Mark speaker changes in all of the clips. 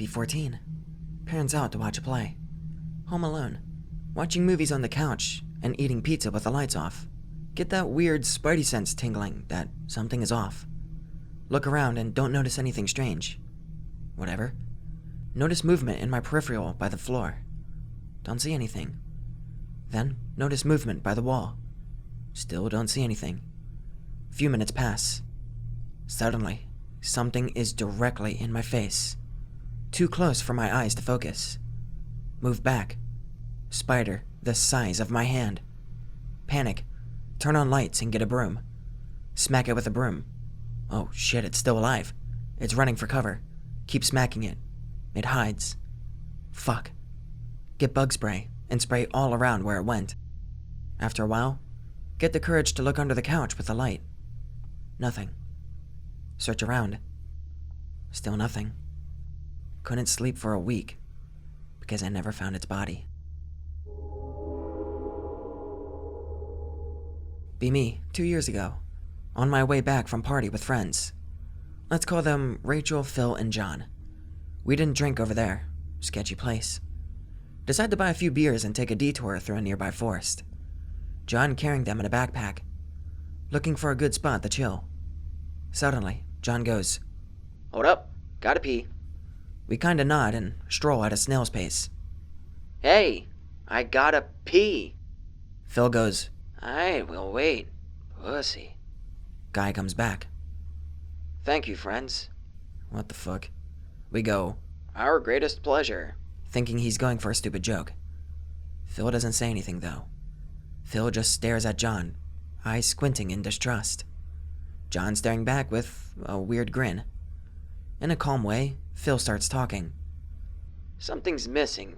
Speaker 1: Be 14. Parents out to watch a play. Home alone. Watching movies on the couch and eating pizza with the lights off. Get that weird spidey sense tingling that something is off. Look around and don't notice anything strange. Whatever. Notice movement in my peripheral by the floor. Don't see anything. Then notice movement by the wall. Still don't see anything. Few minutes pass. Suddenly, something is directly in my face. Too close for my eyes to focus. Move back. Spider the size of my hand. Panic. Turn on lights and get a broom. Smack it with a broom. Oh shit, it's still alive. It's running for cover. Keep smacking it. It hides. Fuck. Get bug spray and spray all around where it went. After a while, get the courage to look under the couch with the light. Nothing. Search around. Still nothing. Couldn't sleep for a week because I never found its body. Be me, 2 years ago, on my way back from party with friends. Let's call them Rachel, Phil, and John. We didn't drink over there. Sketchy place. Decide to buy a few beers and take a detour through a nearby forest. John carrying them in a backpack, looking for a good spot to chill. Suddenly, John goes, "Hold up, gotta pee." We kinda nod and stroll at a snail's pace. "Hey, I gotta pee." Phil goes, "I will wait, pussy." Guy comes back. "Thank you, friends." What the fuck? We go, "Our greatest pleasure," thinking he's going for a stupid joke. Phil doesn't say anything, though. Phil just stares at John, eyes squinting in distrust. John staring back with a weird grin. In a calm way, Phil starts talking. "Something's missing,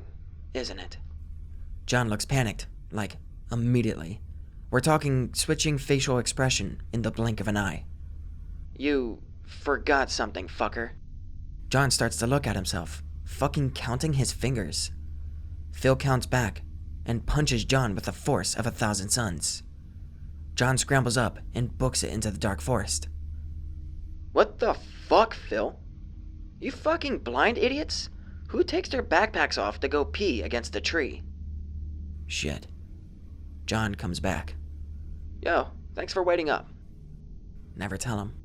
Speaker 1: isn't it?" John looks panicked, like, immediately. We're talking switching facial expression in the blink of an eye. "You forgot something, fucker." John starts to look at himself, fucking counting his fingers. Phil counts back and punches John with the force of 1,000 suns. John scrambles up and books it into the dark forest. "What the fuck, Phil? You fucking blind idiots? Who takes their backpacks off to go pee against a tree?" Shit. John comes back. "Yo, thanks for waiting up." Never tell him.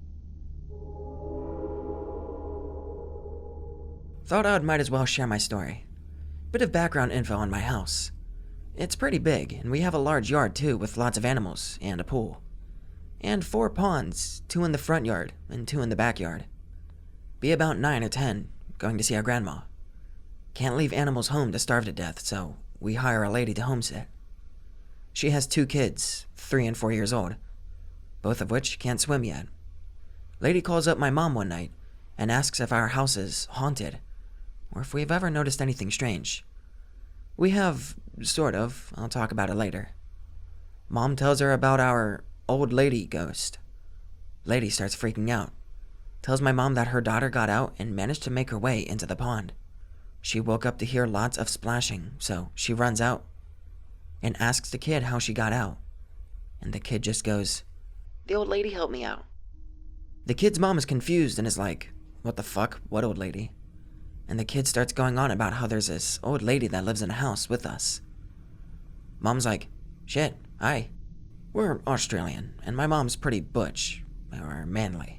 Speaker 1: Thought I might as well share my story. Bit of background info on my house. It's pretty big, and we have a large yard too with lots of animals and a pool. And 4 ponds, 2 in the front yard and 2 in the backyard. Be about 9 or 10, going to see our grandma. Can't leave animals home to starve to death, so we hire a lady to homesit. She has 2 kids, 3 and 4 years old, both of which can't swim yet. Lady calls up my mom one night and asks if our house is haunted, or if we've ever noticed anything strange. We have, sort of. I'll talk about it later. Mom tells her about our old lady ghost. Lady starts freaking out. Tells my mom that her daughter got out and managed to make her way into the pond. She woke up to hear lots of splashing, so she runs out and asks the kid how she got out. And the kid just goes, "The old lady helped me out." The kid's mom is confused and is like, "What the fuck? What old lady?" And the kid starts going on about how there's this old lady that lives in a house with us. Mom's like, "Shit, hi." We're Australian, and my mom's pretty butch, or manly.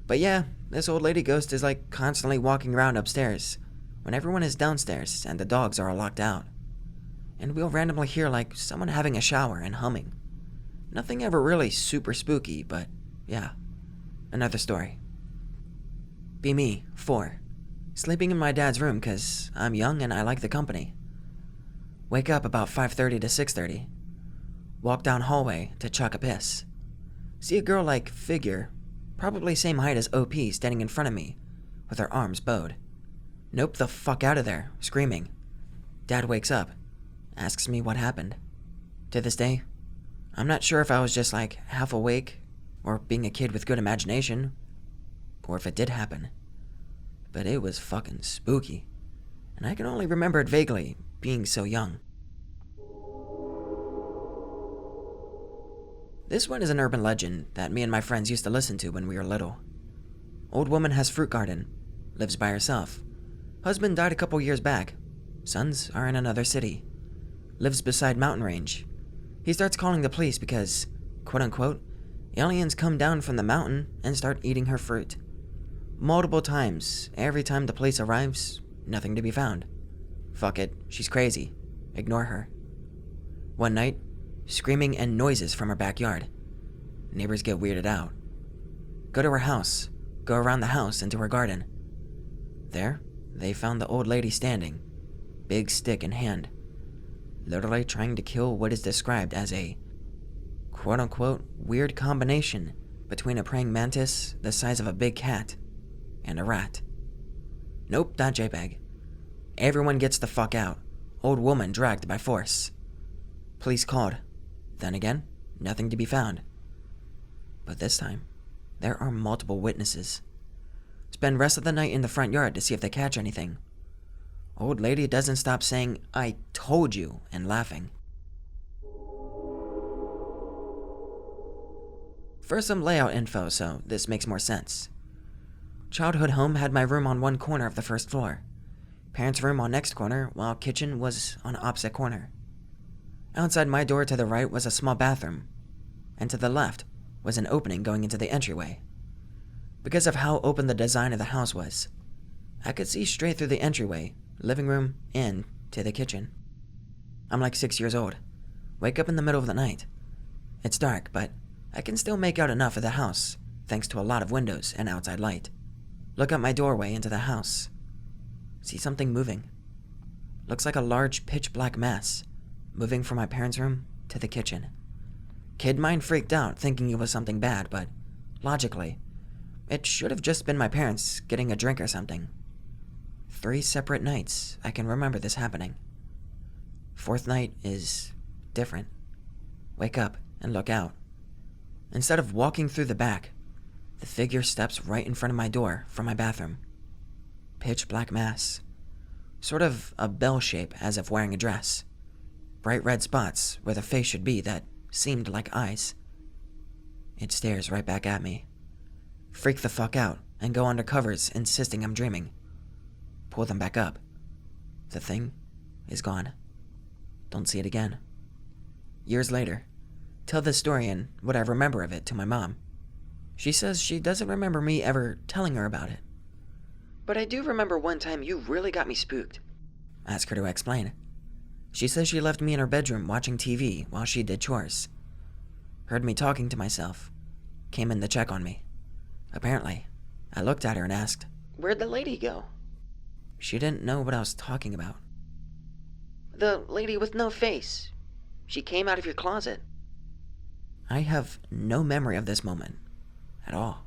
Speaker 1: But yeah, this old lady ghost is like constantly walking around upstairs when everyone is downstairs and the dogs are all locked out. And we'll randomly hear like someone having a shower and humming. Nothing ever really super spooky, but yeah. Another story. Be me, 4. Sleeping in my dad's room because I'm young and I like the company. Wake up about 5:30 to 6:30. Walk down hallway to chuck a piss. See a girl-like figure, probably same height as OP, standing in front of me with her arms bowed. Nope the fuck out of there, screaming. Dad wakes up, asks me what happened. To this day, I'm not sure if I was just like half awake or being a kid with good imagination, or if it did happen. But it was fucking spooky, and I can only remember it vaguely, being so young. This one is an urban legend that me and my friends used to listen to when we were little. Old woman has fruit garden, lives by herself, Husband died a couple years back. Sons are in another city. Lives beside mountain range. He starts calling the police because, quote unquote, aliens come down from the mountain and start eating her fruit. Multiple times, every time the police arrives, nothing to be found. Fuck it, she's crazy. Ignore her. One night, screaming and noises from her backyard. Neighbors get weirded out. Go to her house, go around the house into her garden. There, they found the old lady standing, big stick in hand, literally trying to kill what is described as a quote-unquote weird combination between a praying mantis the size of a big cat and a rat. Nope, not JPEG. Everyone gets the fuck out. Old woman dragged by force. Police called. Then again, nothing to be found. But this time, there are multiple witnesses. Spend rest of the night in the front yard to see if they catch anything. Old lady doesn't stop saying, "I told you," and laughing. First, some layout info, so this makes more sense. Childhood home had my room on one corner of the first floor. Parents' room on next corner, while kitchen was on opposite corner. Outside my door to the right was a small bathroom, and to the left was an opening going into the entryway. Because of how open the design of the house was, I could see straight through the entryway, living room, and to the kitchen. I'm like 6 years old. Wake up in the middle of the night. It's dark, but I can still make out enough of the house, thanks to a lot of windows and outside light. Look out my doorway into the house. See something moving. Looks like a large pitch-black mass, moving from my parents' room to the kitchen. Kid mind freaked out, thinking it was something bad, but logically, it should have just been my parents getting a drink or something. 3 separate nights I can remember this happening. 4th night is different. Wake up and look out. Instead of walking through the back, the figure steps right in front of my door from my bathroom. Pitch black mass. Sort of a bell shape as if wearing a dress. Bright red spots where the face should be that seemed like eyes. It stares right back at me. Freak the fuck out and go under covers insisting I'm dreaming. Pull them back up. The thing is gone. Don't see it again. Years later, tell this story and what I remember of it to my mom. She says she doesn't remember me ever telling her about it. But I do remember one time you really got me spooked. Ask her to explain. She says she left me in her bedroom watching TV while she did chores. Heard me talking to myself. Came in to check on me. Apparently, I looked at her and asked, "Where'd the lady go?" She didn't know what I was talking about. "The lady with no face. She came out of your closet." I have no memory of this moment at all.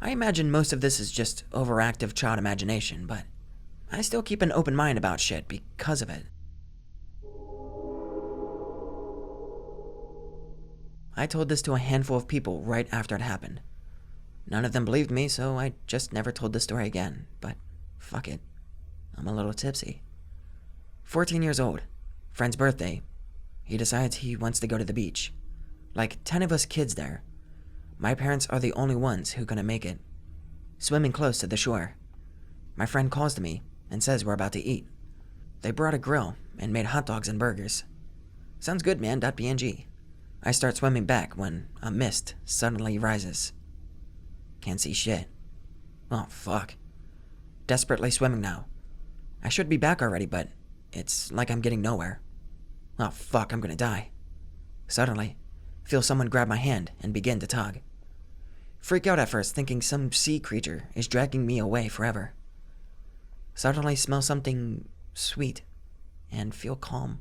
Speaker 1: I imagine most of this is just overactive child imagination, but I still keep an open mind about shit because of it. I told this to a handful of people right after it happened. None of them believed me, so I just never told the story again, but fuck it. I'm a little tipsy. 14 years old. Friend's birthday. He decides he wants to go to the beach. Like 10 of us kids there. My parents are the only ones who gonna make it. Swimming close to the shore. My friend calls to me and says we're about to eat. They brought a grill and made hot dogs and burgers. Sounds good, man. .png. I start swimming back when a mist suddenly rises. Can't see shit. Oh, fuck. Desperately swimming now. I should be back already, but it's like I'm getting nowhere. Oh, fuck, I'm gonna die. Suddenly, feel someone grab my hand and begin to tug. Freak out at first, thinking some sea creature is dragging me away forever. Suddenly smell something sweet and feel calm.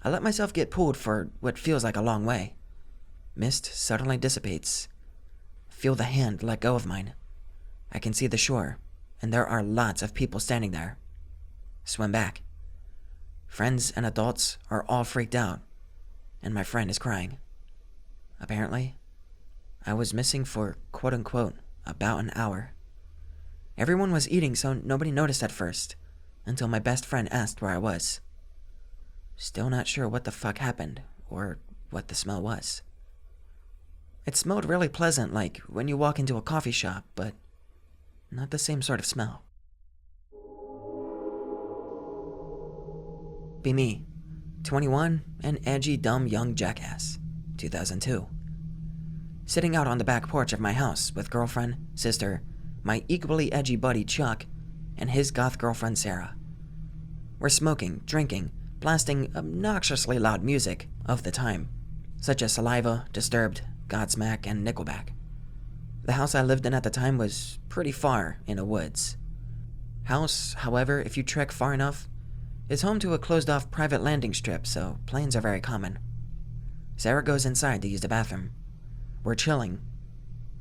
Speaker 1: I let myself get pulled for what feels like a long way. Mist suddenly dissipates. Feel the hand let go of mine. I can see the shore, and there are lots of people standing there. Swim back. Friends and adults are all freaked out, and my friend is crying. Apparently, I was missing for quote-unquote about an hour. Everyone was eating, so nobody noticed at first, until my best friend asked where I was. Still not sure what the fuck happened, or what the smell was. It smelled really pleasant, like when you walk into a coffee shop, but not the same sort of smell. Be me, 21, an edgy, dumb young jackass, 2002. Sitting out on the back porch of my house with girlfriend, sister, my equally edgy buddy Chuck, and his goth girlfriend Sarah. We're smoking, drinking, blasting obnoxiously loud music of the time, such as Saliva, Disturbed, Godsmack, and Nickelback. The house I lived in at the time was pretty far in the woods. House, however, if you trek far enough, is home to a closed-off private landing strip, so planes are very common. Sarah goes inside to use the bathroom. We're chilling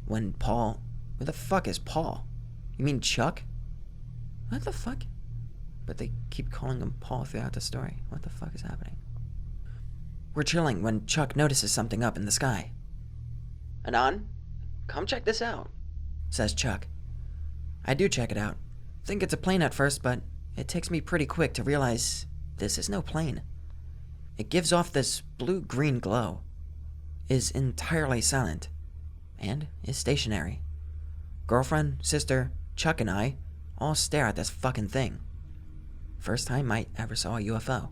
Speaker 1: when Paul... Who the fuck is Paul? You mean Chuck? What the fuck? But they keep calling him Paul throughout the story. What the fuck is happening? We're chilling when Chuck notices something up in the sky. "Anon, come check this out," says Chuck. I do check it out. Think it's a plane at first, but it takes me pretty quick to realize this is no plane. It gives off this blue-green glow, is entirely silent, and is stationary. Girlfriend, sister, Chuck, and I all stare at this fucking thing. First time I ever saw a UFO.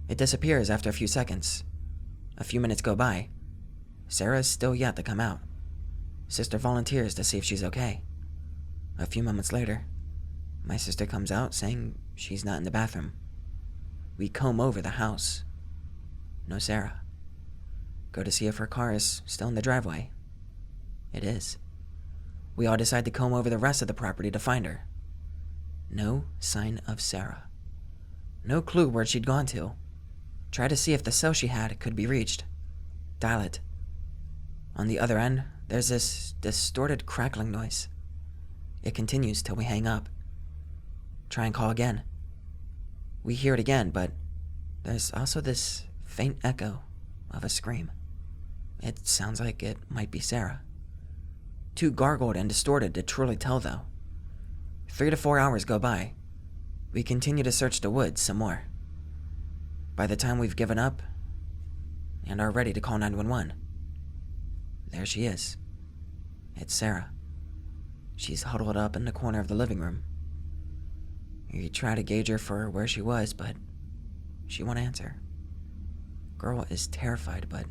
Speaker 1: It disappears after a few seconds. A few minutes go by. Sarah is still yet to come out. Sister volunteers to see if she's okay. A few moments later, my sister comes out saying she's not in the bathroom. We comb over the house. No Sarah. Go to see if her car is still in the driveway. It is. We all decide to comb over the rest of the property to find her. No sign of Sarah. No clue where she'd gone to. Try to see if the cell she had could be reached. Dial it. On the other end, there's this distorted crackling noise. It continues till we hang up. Try and call again. We hear it again, but there's also this faint echo of a scream. It sounds like it might be Sarah. Too gargled and distorted to truly tell, though. 3 to 4 hours go by. We continue to search the woods some more. By the time we've given up and are ready to call 911, there she is. It's Sarah. She's huddled up in the corner of the living room. We try to gauge her for where she was, but she won't answer. Girl is terrified, but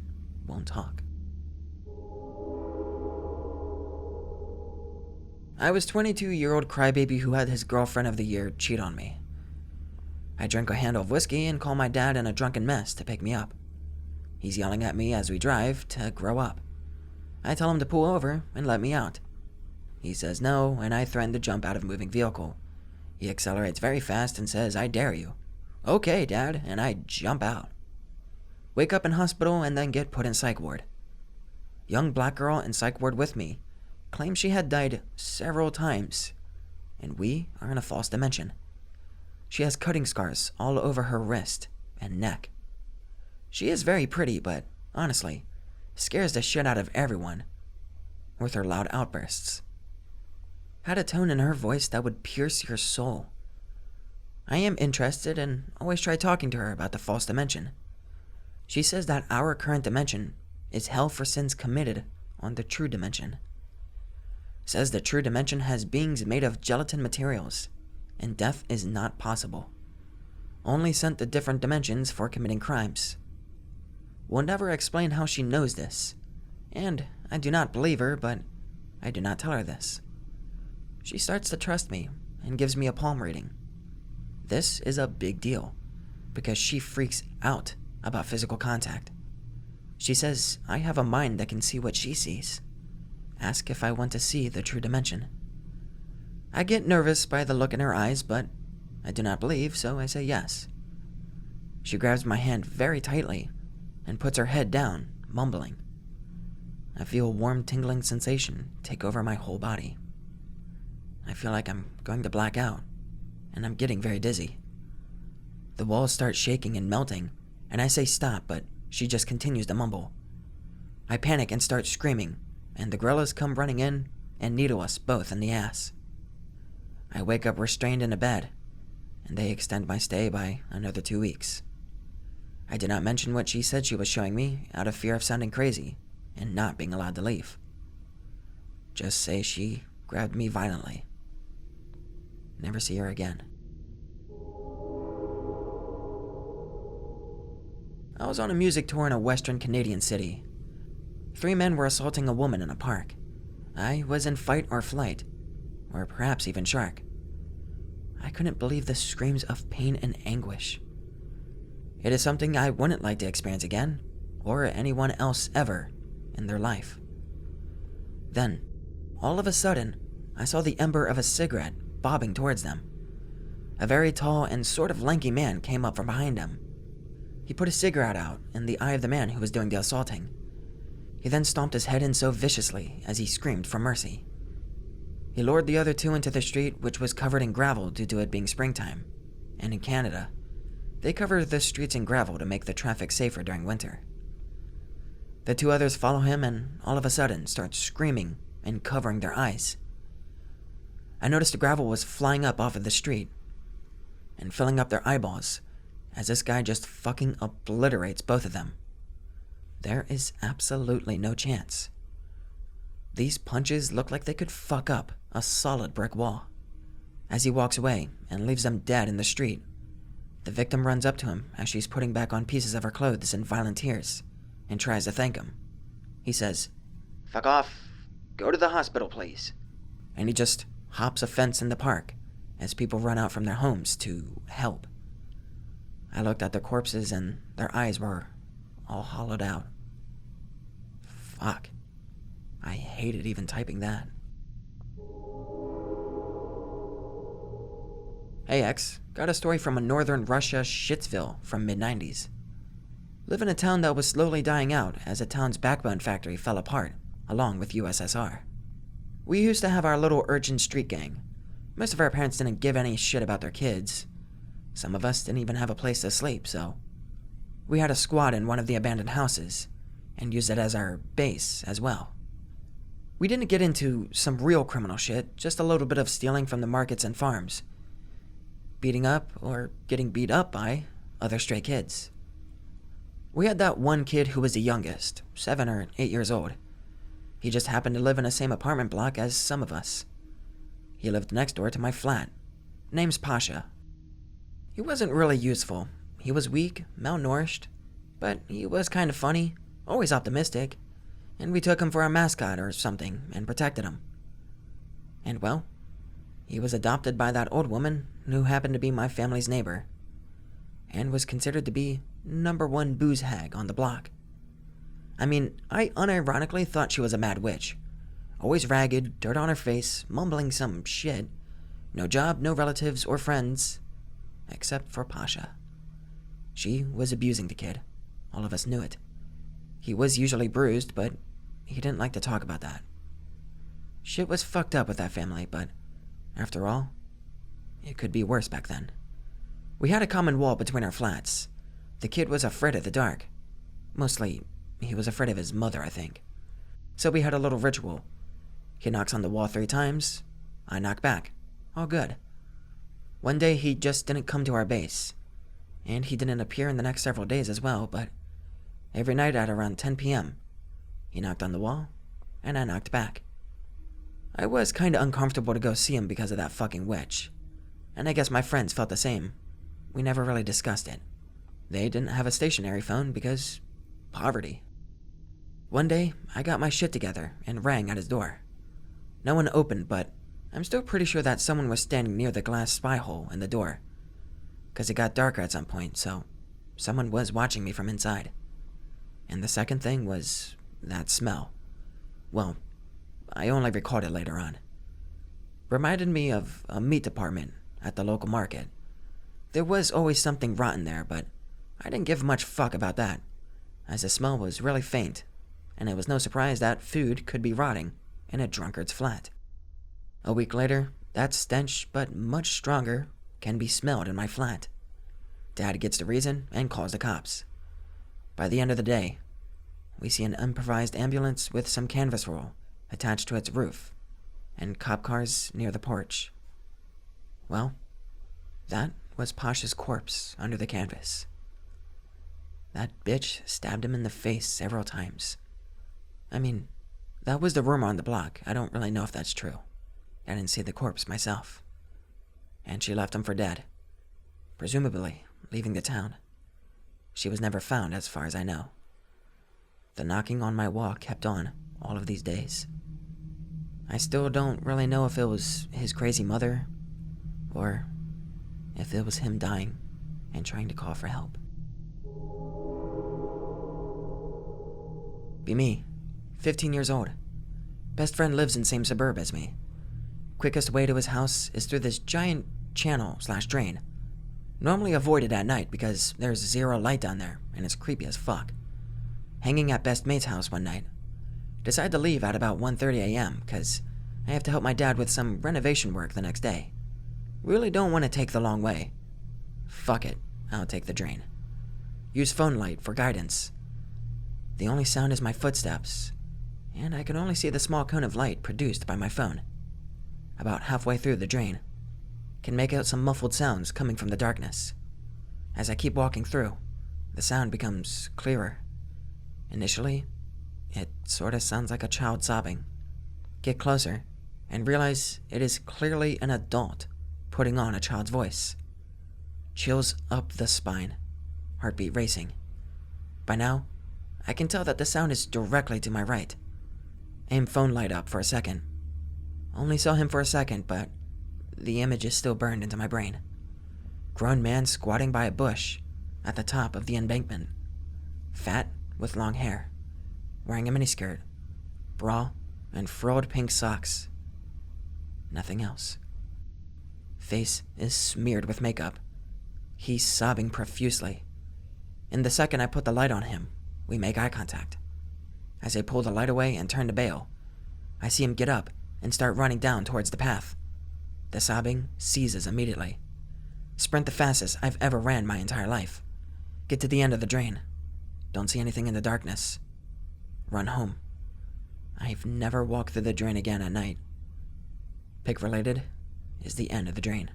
Speaker 1: won't talk. I was 22-year-old crybaby who had his girlfriend of the year cheat on me. I drink a handle of whiskey and call my dad in a drunken mess to pick me up. He's yelling at me as we drive to grow up. I tell him to pull over and let me out. He says no, and I threaten to jump out of a moving vehicle. He accelerates very fast and says, "I dare you." "Okay, Dad," and I jump out. Wake up in hospital and then get put in psych ward. Young black girl in psych ward with me claims she had died several times, and we are in a false dimension. She has cutting scars all over her wrist and neck. She is very pretty, but honestly, scares the shit out of everyone with her loud outbursts. Had a tone in her voice that would pierce your soul. I am interested and always try talking to her about the false dimension. She says that our current dimension is hell for sins committed on the true dimension. Says the true dimension has beings made of gelatin materials, and death is not possible. Only sent to different dimensions for committing crimes. Will never explain how she knows this, and I do not believe her, but I do not tell her this. She starts to trust me and gives me a palm reading. This is a big deal, because she freaks out about physical contact. She says I have a mind that can see what she sees. Ask if I want to see the true dimension. I get nervous by the look in her eyes, but I do not believe, so I say yes. She grabs my hand very tightly and puts her head down, mumbling. I feel a warm, tingling sensation take over my whole body. I feel like I'm going to black out, and I'm getting very dizzy. The walls start shaking and melting, and I say stop, but she just continues to mumble. I panic and start screaming, and the gorillas come running in and needle us both in the ass. I wake up restrained in a bed, and they extend my stay by another 2 weeks. I did not mention what she said she was showing me out of fear of sounding crazy and not being allowed to leave. Just say she grabbed me violently. Never see her again. I was on a music tour in a western Canadian city. 3 men were assaulting a woman in a park. I was in fight or flight, or perhaps even shark. I couldn't believe the screams of pain and anguish. It is something I wouldn't like to experience again, or anyone else ever in their life. Then, all of a sudden, I saw the ember of a cigarette bobbing towards them. A very tall and sort of lanky man came up from behind him. He put a cigarette out in the eye of the man who was doing the assaulting. He then stomped his head in so viciously as he screamed for mercy. He lured the other 2 into the street, which was covered in gravel due to it being springtime. And in Canada, they cover the streets in gravel to make the traffic safer during winter. The 2 others follow him and all of a sudden start screaming and covering their eyes. I noticed the gravel was flying up off of the street and filling up their eyeballs as this guy just fucking obliterates both of them. There is absolutely no chance. These punches look like they could fuck up a solid brick wall. As he walks away and leaves them dead in the street, the victim runs up to him as she's putting back on pieces of her clothes in violent tears and tries to thank him. He says, "Fuck off. Go to the hospital, please." And he just hops a fence in the park as people run out from their homes to help. I looked at their corpses and their eyes were all hollowed out. Fuck. I hated even typing that. Hey X, got a story from a northern Russia shitsville from mid-90s. Live in a town that was slowly dying out as a town's backbone factory fell apart, along with USSR. We used to have our little urchin street gang. Most of our parents didn't give any shit about their kids. Some of us didn't even have a place to sleep, so we had a squad in one of the abandoned houses and used it as our base as well. We didn't get into some real criminal shit, just a little bit of stealing from the markets and farms, beating up or getting beat up by other stray kids. We had that one kid who was the youngest, 7 or 8 years old. He just happened to live in the same apartment block as some of us. He lived next door to my flat. Name's Pasha. He wasn't really useful. He was weak, malnourished, but he was kind of funny, always optimistic, and we took him for our mascot or something and protected him. And well, he was adopted by that old woman who happened to be my family's neighbor, and was considered to be #1 booze hag on the block. I mean, I unironically thought she was a mad witch. Always ragged, dirt on her face, mumbling some shit. No job, no relatives or friends, except for Pasha. She was abusing the kid. All of us knew it. He was usually bruised, but he didn't like to talk about that. Shit was fucked up with that family, but after all, it could be worse back then. We had a common wall between our flats. The kid was afraid of the dark. Mostly, he was afraid of his mother, I think. So we had a little ritual. He knocks on the wall 3 times. I knock back. All good. One day he just didn't come to our base. And he didn't appear in the next several days as well, but every night at around 10 p.m., he knocked on the wall, and I knocked back. I was kinda uncomfortable to go see him because of that fucking witch. And I guess my friends felt the same. We never really discussed it. They didn't have a stationary phone because poverty. One day, I got my shit together and rang at his door. No one opened, but I'm still pretty sure that someone was standing near the glass spy hole in the door. 'Cause it got darker at some point, so someone was watching me from inside. And the second thing was that smell. Well, I only recalled it later on. Reminded me of a meat department at the local market. There was always something rotten there, but I didn't give much fuck about that, as the smell was really faint, and it was no surprise that food could be rotting in a drunkard's flat. A week later, that stench, but much stronger, can be smelled in my flat. Dad gets the reason and calls the cops. By the end of the day, we see an improvised ambulance with some canvas roll attached to its roof, and cop cars near the porch. Well, that was Pasha's corpse under the canvas. That bitch stabbed him in the face several times. I mean, that was the rumor on the block. I don't really know if that's true. I didn't see the corpse myself. And she left him for dead, presumably leaving the town. she was never found as far as I know. The knocking on my wall kept on all of these days. I still don't really know if it was his crazy mother, or if it was him dying and trying to call for help. Be me, 15 years old. Best friend lives in same suburb as me. Quickest way to his house is through this giant channel/drain. Normally avoided at night because there's zero light down there and it's creepy as fuck. Hanging at best mate's house one night. Decide to leave at about 1:30 a.m. because I have to help my dad with some renovation work the next day. Really don't want to take the long way. Fuck it, I'll take the drain. Use phone light for guidance. The only sound is my footsteps, and I can only see the small cone of light produced by my phone. About halfway through the drain, can make out some muffled sounds coming from the darkness. As I keep walking through, the sound becomes clearer. Initially, it sorta sounds like a child sobbing. Get closer, and realize it is clearly an adult putting on a child's voice. Chills up the spine, heartbeat racing. By now, I can tell that the sound is directly to my right. Aim phone light up for a second. Only saw him for a second, but the image is still burned into my brain. Grown man squatting by a bush at the top of the embankment. Fat with long hair, wearing a miniskirt, bra, and frilled pink socks. Nothing else. Face is smeared with makeup. He's sobbing profusely. In the second I put the light on him, we make eye contact. As I pull the light away and turn to bail, I see him get up and start running down towards the path. The sobbing ceases immediately. Sprint the fastest I've ever ran my entire life. Get to the end of the drain. Don't see anything in the darkness. Run home. I've never walked through the drain again at night. Pig related is the end of the drain.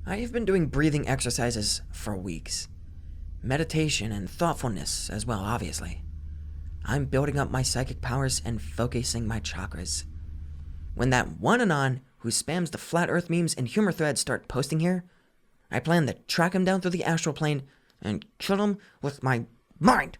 Speaker 1: I have been doing breathing exercises for weeks. Meditation and thoughtfulness as well, obviously. I'm building up my psychic powers and focusing my chakras. When that one anon who spams the flat earth memes and humor threads start posting here, I plan to track him down through the astral plane and kill him with my mind.